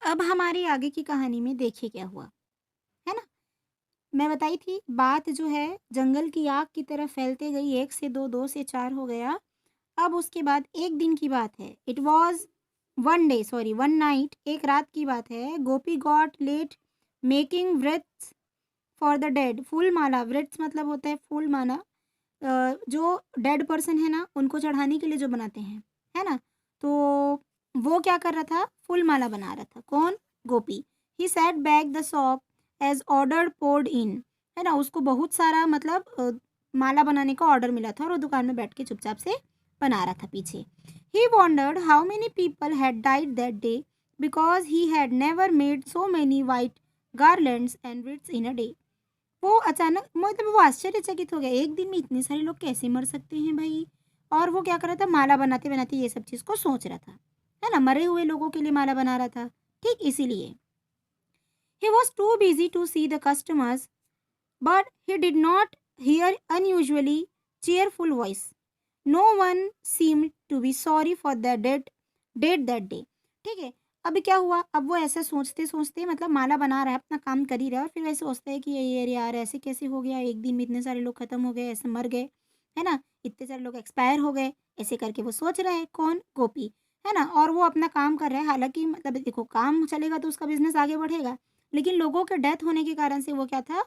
अब हमारी आगे की कहानी में देखिए क्या हुआ, है ना? मैं बताई थी बात जो है जंगल की आग की तरह फैलते गई 1 से 2, 2 से 4 हो गया। अब उसके बाद एक दिन की बात है। It was one day sorry one night एक रात की बात है। Gopi got late making wreaths for the dead. फूल माला, व्रत्स मतलब होता है फूल माला। जो डेड पर्सन है ना उनको चढ़ाने के लिए जो बनाते हैं, है ना? तो वो क्या कर रहा था? फूल माला बना रहा था। कौन? Gopi. He set back the shop as order poured in, है ना? उसको बहुत सारा मतलब माला बनाने का ऑर्डर मिला था और वो दुकान में बैठ के चुपचाप से बना रहा था पीछे। He wondered how many people had died that day because he had never made so many white garlands and wreaths in a day. वो अचानक मतलब वो आश्चर्यचकित हो गया, एक दिन में इतने सारे लोग कैसे मर सकते हैं भई? और वो क्या कर रहा था, माला बनाते-बनाते ये सब चीज़ को सोच रहा था, है ना? मरे हुए लोगों के लिए माला बना रहा था, ठीक इसीलिए। He was too busy to see the customers but he did not hear unusually cheerful voice. No one seemed to be sorry for the dead that day. ठीक है? अभी क्या हुआ? अब वो ऐसा सोचते-सोचते मतलब माला बना रहा है, अपना काम कर ही रहा है और फिर वैसे सोचता है कि ये अरे यार ऐसे कैसे हो गया? एक दिन में इतने सारे लोग खत्म हो गए, ऐसे मर गए, है ना? इतने सारे लोग एक्सपायर हो गए, ऐसे करके वो सोच रहा है। कौन? गोपी, है ना? और वो अपना काम कर रहा है, हालाँकि मतलब देखो काम चलेगा तो उसका बिज़नेस आगे बढ़ेगा, लेकिन लोगों के डेथ होने के कारण से वो क्या था?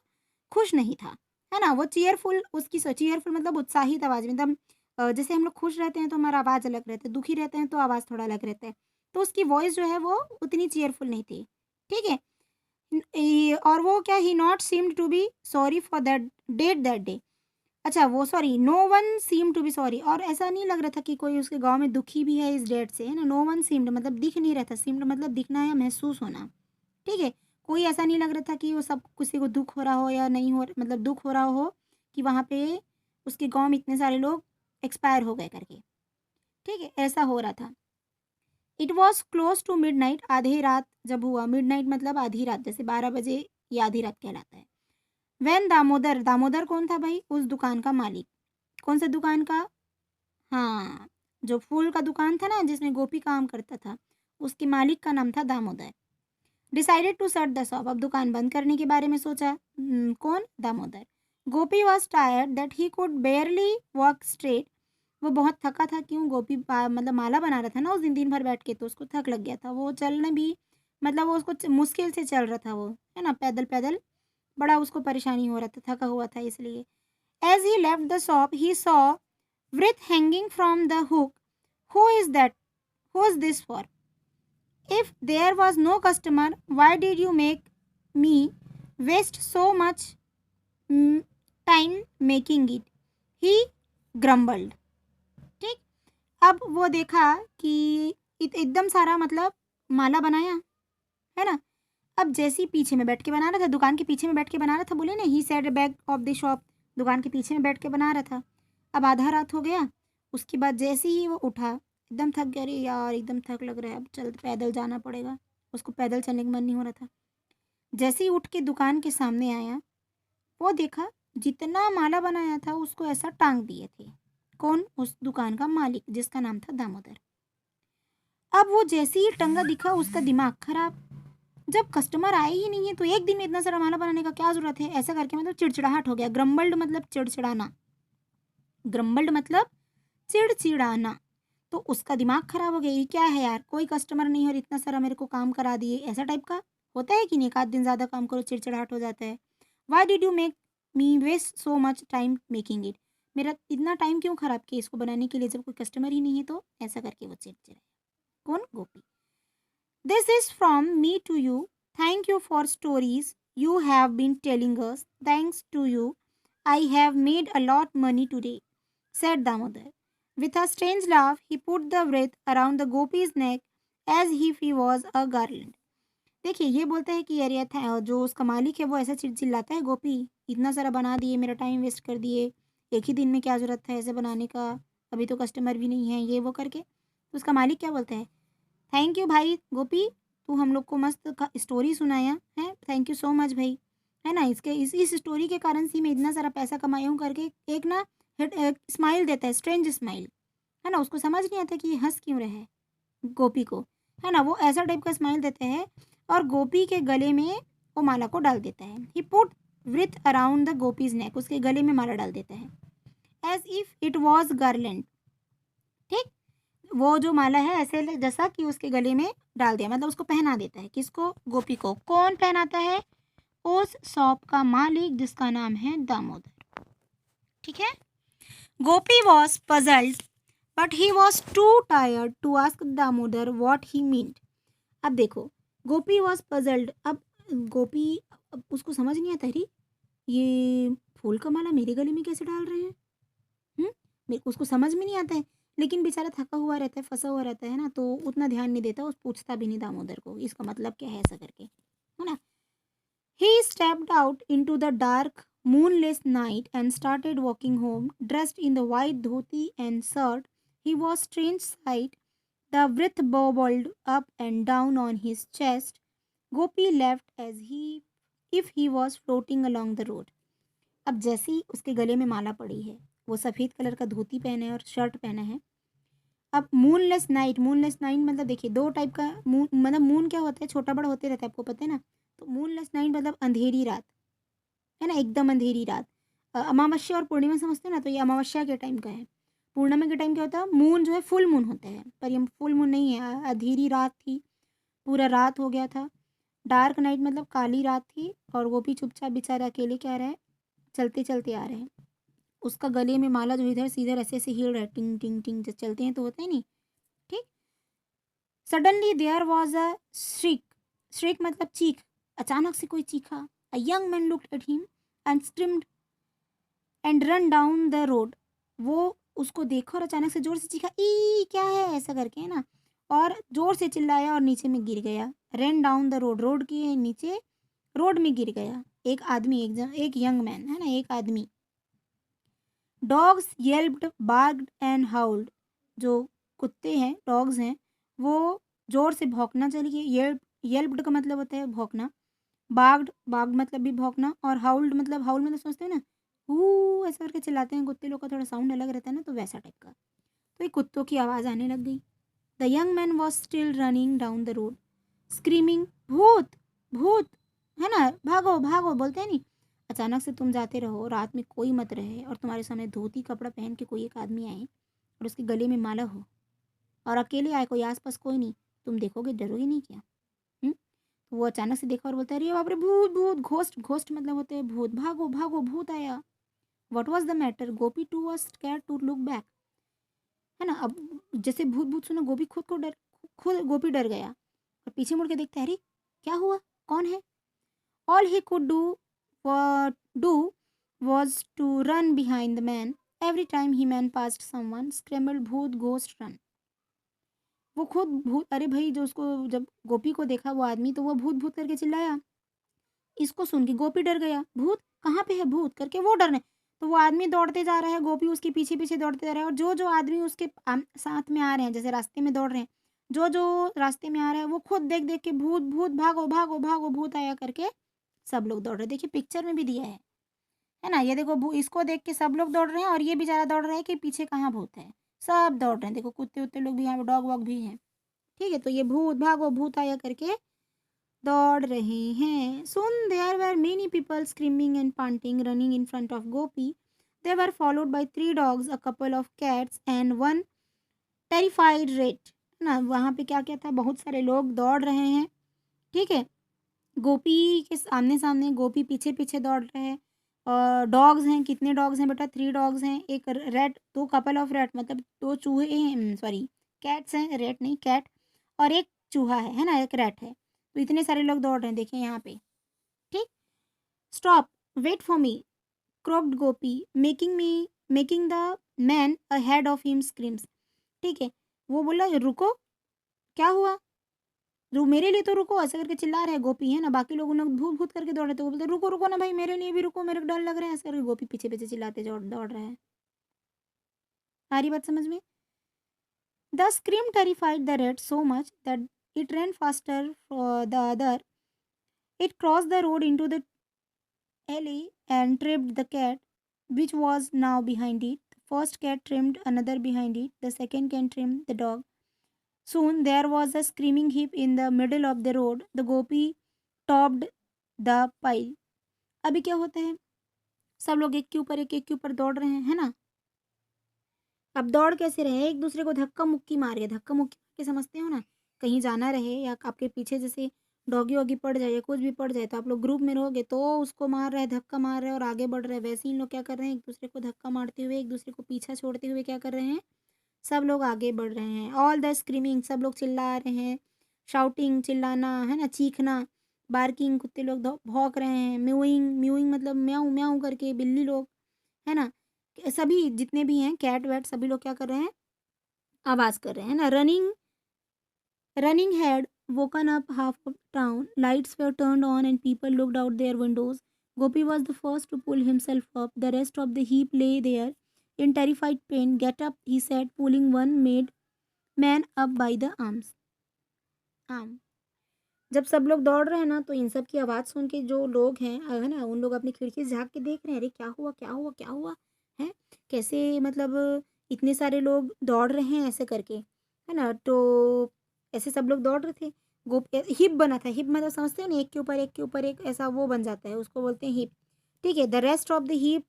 खुश नहीं था, है ना? वो चीयरफुल उसकी चीयरफुल मतलब उत्साहित आवाज़ में एकदम जैसे हम लोग खुश रहते हैं तो हमारा आवाज़ अलग रहता है, दुखी रहते हैं तो आवाज़ थोड़ा अलग रहता है। तो उसकी वॉइस जो है वो उतनी चीयरफुल नहीं थी, ठीक है? और वो क्या he not seemed to be sorry for that that day. अच्छा वो sorry no one seemed to be sorry, और ऐसा नहीं लग रहा था कि कोई उसके गाँव में दुखी भी है इस डेट से, है ना? नो वन सीम्ड मतलब दिख नहीं रहा था, सीम्ड मतलब दिखना या महसूस होना, ठीक है? कोई ऐसा नहीं लग रहा था कि वो सब किसी को दुःख हो रहा हो या नहीं हो मतलब दुःख हो रहा हो कि वहाँ पे उसके गाँव में इतने सारे लोग एक्सपायर हो गए करके, ठीक है? ऐसा हो रहा था। It was close to midnight, आधी रात जब हुआ, मिडनाइट मतलब आधी रात, जैसे 12 बजे ये आधी रात कहलाता है। व्हेन दामोदर, दामोदर कौन था भई? उस दुकान का मालिक। कौन-सा दुकान का? हाँ, जो फूल का दुकान था ना जिसमें गोपी काम करता था, उसके मालिक का नाम था Damodar. Decided to shut the shop, अब दुकान बंद करने के बारे में सोचा। कौन? Damodar. Gopi was tired that he could barely walk straight, वो बहुत थका था। क्यों? गोपी मतलब माला बना रहा था ना उस दिन दिन भर बैठ के, तो उसको थक लग गया था, वो चलने भी मतलब वो उसको मुश्किल से चल रहा था वो, है ना? पैदल पैदल बड़ा उसको परेशानी हो रहा था, थका हुआ था इसलिए। As he left the shop he saw wreath hanging from the hook. Who is that? Who is this for? If there was no customer, why did you make me waste so much mm, time making it? He grumbled. ठीक। अब वो देखा कि एकदम सारा मतलब माला बनाया, है ना? अब जैसे ही पीछे में बैठ के बना रहा था, दुकान के पीछे में बैठ के बना रहा था, बोले ना he said back of the shop, दुकान के पीछे में बैठ के बना रहा था। अब आधा रात हो गया, उसके बाद जैसे ही वो उठा, एकदम थक गया, अरे यार एकदम थक लग रहा है, अब चल पैदल जाना पड़ेगा। उसको पैदल चलने का मन नहीं हो रहा था। जैसे ही उठ के दुकान के सामने आया, वो देखा जितना माला बनाया था उसको ऐसा टांग दिए थे। कौन? उस दुकान का मालिक जिसका नाम था दामोदर। अब वो जैसे ही टंगा दिखा उसका दिमाग खराब, जब कस्टमर आए ही नहीं है तो एक दिन में इतना सारा माला बनाने का क्या ज़रूरत है? ऐसा करके मतलब चिड़चिड़ाहट हो गया। ग्रम्बल्ड मतलब चिड़चिड़ाना, ग्रम्बल्ड मतलब चिड़चिड़ाना। तो उसका दिमाग खराब हो गया, ये क्या है यार, कोई कस्टमर नहीं और इतना सारा मेरे को काम करा दिए, ऐसा टाइप का होता है कि नहीं? एक आध दिन ज़्यादा काम करो चिड़चिड़ाहट हो जाता है। Why did you make me waste so much time making it? मेरा इतना टाइम क्यों खराब किया इसको बनाने के लिए जब कोई कस्टमर ही नहीं है? तो ऐसा करके वो चिड़चिड़ाया। कौन? गोपी। This is from me to you. Thank you for stories you have been telling us. Thanks to you, I have made a lot money today, said Damodar. With a strange laugh, he put the wreath around the gopi's neck as if he was a garland. देखिए ये बोलता है कि यार ये था जो उसका मालिक है वो ऐसा चिल्लाता है, गोपी इतना सारा बना दिए, मेरा टाइम वेस्ट कर दिए, एक ही दिन में क्या ज़रूरत था ऐसे बनाने का, अभी तो कस्टमर भी नहीं है, ये वो करके। तो उसका मालिक क्या बोलता है? थैंक यू भाई गोपी, तू हम लोग को मस्त स्टोरी सुनाया है, थैंक यू सो मच भाई, है ना? इसके इस स्टोरी के कारण से मैं इतना सारा पैसा कमाया हूँ करके एक ना स्माइल देता है, स्ट्रेंज स्माइल, है ना? उसको समझ नहीं आता कि ये हंस क्यों रहे है गोपी को, है ना? वो ऐसा टाइप का स्माइल देते हैं और गोपी के गले में वो माला को डाल देता है। He put wreath around the गोपीज नेक, उसके गले में माला डाल देता है, as if it was garland. ठीक, वो जो माला है ऐसे जैसा कि उसके गले में डाल दिया, मतलब उसको पहना देता है। किसको? गोपी को। कौन पहनाता है? उस शॉप का मालिक जिसका नाम है दामोदर। ठीक है। Gopi was puzzled but he was too tired to ask Damodar what he meant. अब देखो, गोपी वॉज पजल्ड। अब गोपी, अब उसको समझ नहीं आता, अरे ये फूल का माला मेरे गले में कैसे डाल रहे हैं। मेरे को उसको समझ में नहीं आता है, लेकिन बेचारा थका हुआ रहता है, फंसा हुआ रहता है ना, तो उतना ध्यान नहीं देता, उस पूछता भी नहीं दामोदर को इसका मतलब क्या है, ऐसा करके, है ना। ही stepped out into the dark moonless night and started walking home dressed in the white dhoti and shirt. He was strange sight. The wreath bobbled up and down on his chest. Gopi left as he if he was floating along the road. अब जैसे ही उसके गले में माला पड़ी है, वो सफ़ेद colour का धोती पहने है और शर्ट पहना है। अब मूनलेस नाइट, मूनलेस नाइट मतलब देखिए दो टाइप का मून, मतलब मून क्या होता है, छोटा बड़ा होते रहता है, आपको पता है ना। तो मूनलेस नाइट मतलब अंधेरी रात, है ना, एकदम अंधेरी रात। अमावस्या और पूर्णिमा समझते हैं ना, तो ये अमावस्या के टाइम का है। पूर्णिमा के टाइम क्या होता है, मून जो है फुल मून होता है, पर ये फुल मून नहीं है, अंधेरी रात थी, पूरा रात हो गया था। डार्क नाइट मतलब काली रात थी, और वो भी चुपचाप बेचारा अकेले क्या रहा है, चलते चलते आ रहे हैं। उसका गले में माला जो इधर से इधर ऐसे ऐसे हिल रहा है, टिंग टिंग टिंग, जब चलते हैं तो होता है नहीं। ठीक। सडनली देयर वॉज अ श्रिक, श्रिक मतलब चीख, अचानक से कोई चीखा। A young man looked at him and screamed and run down the road. वो उसको देखा और अचानक से जोर से चीखा, ई क्या है, ऐसा करके, है ना, और जोर से चिल्लाया और नीचे में गिर गया। Run down the road, road के नीचे रोड में गिर गया। एक आदमी, एक यंग मैन, है ना, एक आदमी। Dogs yelped, barked and howled. जो कुत्ते हैं, डॉग्स हैं, वो जोर से भौंकना चल गए। येल्प्ड का मतलब होता है भौंकना, बार्क्ड, बार्क्ड मतलब भी भौंकना, और हाउल्ड मतलब, हाउल मतलब समझते हैं ना, हू ऐसा करके चिल्लाते हैं कुत्ते लोग का, थोड़ा साउंड अलग रहता है ना, तो वैसा टाइप का। तो ये कुत्तों की आवाज़ आने लग गई। The young man was still running down the road screaming, भूत भूत, है ना, भागो भागो, बोलते हैं नहीं। अचानक से तुम जाते रहो, रात में कोई मत रहे, और तुम्हारे सामने धोती कपड़ा पहन के कोई एक आदमी आए और उसके गले में माला हो, और अकेले आए, कोई आसपास कोई नहीं, तुम देखोगे, डरोगे नहीं क्या? तो वो अचानक से देखा और बोलता है, अरे बाप रे, भूत भूत, घोस्ट, घोस्ट मतलब होते हैं भूत, भागो भागो, भूत आया। What was the matter, gopi too was scared to look back, है ना। अब जैसे भूत भूत सुना, गोपी खुद को डर, खुद गोपी डर गया, और पीछे मुड़ के देखता है, अरे क्या हुआ, कौन है। All he could do was to run behind the man. Every time he man passed someone, scrambled भूत ghost run. वो खुद भूत, अरे भाई, जो उसको जब गोपी को देखा वो आदमी, तो वो भूत भूत करके चिल्लाया। इसको सुन के गोपी डर गया, भूत कहाँ पे है, भूत करके वो डरने। तो वो आदमी दौड़ते जा रहा है, गोपी उसके पीछे पीछे दौड़ते जा रहा है, और जो जो आदमी उसके साथ में आ रहे हैं, जैसे रास्ते में दौड़ रहे हैं, जो जो रास्ते में आ रहा है, वो खुद देख देख के भूत भूत, भागो भागो भागो, भूत आया करके सब लोग दौड़ रहे हैं। देखिए पिक्चर में भी दिया है ना, ये देखो इसको देख के सब लोग दौड़ रहे हैं, और ये बेचारा दौड़ रहा है कि पीछे कहाँ भूत है। सब दौड़ रहे हैं, देखो कुत्ते उत्ते लोग भी यहाँ पे, डॉग वॉग भी हैं। ठीक है, तो ये भूत भागो, भूत आया करके दौड़ रहे हैं। Soon there were many people screaming and panting, running in front of Gopi. They were followed by 3 dogs, a couple of cats and one terrified rat. ना वहाँ पे क्या क्या था, बहुत सारे लोग दौड़ रहे हैं। ठीक है, गोपी के सामने सामने, गोपी पीछे पीछे दौड़ रहे हैं। और डॉग्स हैं, कितने डॉग्स हैं बेटा, 3 डॉग्स हैं, एक रेट, 2 कपल ऑफ रेट मतलब 2 चूहे हैं, सॉरी कैट्स हैं, रेट नहीं कैट, और एक चूहा है ना, एक रेट है। तो इतने सारे लोग दौड़ रहे हैं, देखिए यहाँ पे। ठीक। Stop, wait for me, croaked Gopi, making the man ahead of him screams. ठीक है, वो बोला रुको, क्या हुआ, मेरे लिए तो रुको, ऐसा करके चिल्ला रहे हैं गोपी, है ना, बाकी लोगों ने भूत भूत करके दौड़ रहे थे, वो बोलते रुको रुको ना भाई, मेरे लिए भी रुको, मेरे को डर लग रहा है, ऐसा करके गोपी पीछे पीछे चिल्लाते दौड़ दौड़ रहे हैं। आ रही बात समझ में? The scream terrified the red so much that it ran faster for the other. It crossed the road into the alley and tripped the cat, which was now behind it. The first cat trimmed another behind it. The second cat trimmed the dog. Soon there was a screaming heap in the middle of the road. The gopi topped the pile. अभी क्या होता है, सब लोग एक के ऊपर दौड़ रहे हैं, है ना? अब दौड़ कैसे रहे हैं? एक दूसरे को धक्का मुक्की मार के, धक्का मुक्की मार के समझते हो ना? कहीं जाना रहे या आपके पीछे जैसे डॉगी वॉगी पड़ जाए या कुछ भी पड़ जाए, तो आप लोग ग्रुप में रहोगे तो उसको मार रहा है, धक्का मार रहा है और आगे बढ़ रहा है। वैसे ही इन लोग क्या कर रहे हैं, एक दूसरे को धक्का मारते हुए, एक दूसरे को पीछा छोड़ते हुए क्या कर रहे हैं, सब लोग आगे बढ़ रहे हैं। ऑल द स्क्रीमिंग, सब लोग चिल्ला रहे हैं। शाउटिंग, चिल्लाना, है ना? चीखना। बार्किंग, कुत्ते लोग भौंक रहे हैं। म्यूइंग, म्यूइंग मतलब म्याऊँ म्याऊँ करके बिल्ली लोग, है ना? सभी जितने भी हैं कैट वैट सभी लोग क्या कर रहे हैं, आवाज़ कर रहे हैं ना। Running had woken up half of town. Lights were turned on and people looked out their windows. Gopi was the first to pull himself up. The rest of the heap lay there in terrified pain. Get up, he said, pulling one made man up by the arm. जब सब लोग दौड़ रहे हैं ना, तो इन सब की आवाज़ सुन के जो लोग हैं, है ना, उन लोग अपनी खिड़की से झाँक के देख रहे हैं, अरे क्या हुआ, क्या हुआ, क्या हुआ? हैं? कैसे मतलब इतने सारे लोग दौड़ रहे हैं ऐसे करके, है ना? तो ऐसे सब लोग दौड़ रहे थे। हिप बना था, हिप मतलब समझते हो ना, एक के ऊपर एक ऐसा वो बन जाता है, उसको बोलते हैं हिप। ठीक है? The rest of the hip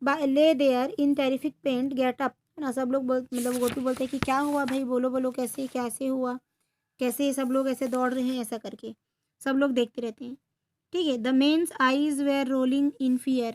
lay there in terrific paint get up, है ना? सब लोग मतलब गोपी बोलते हैं कि क्या हुआ भाई, बोलो बोलो कैसे कैसे हुआ, कैसे सब लोग ऐसे दौड़ रहे हैं ऐसा करके, सब लोग देखते रहते हैं। ठीक है? The men's eyes were rolling in fear,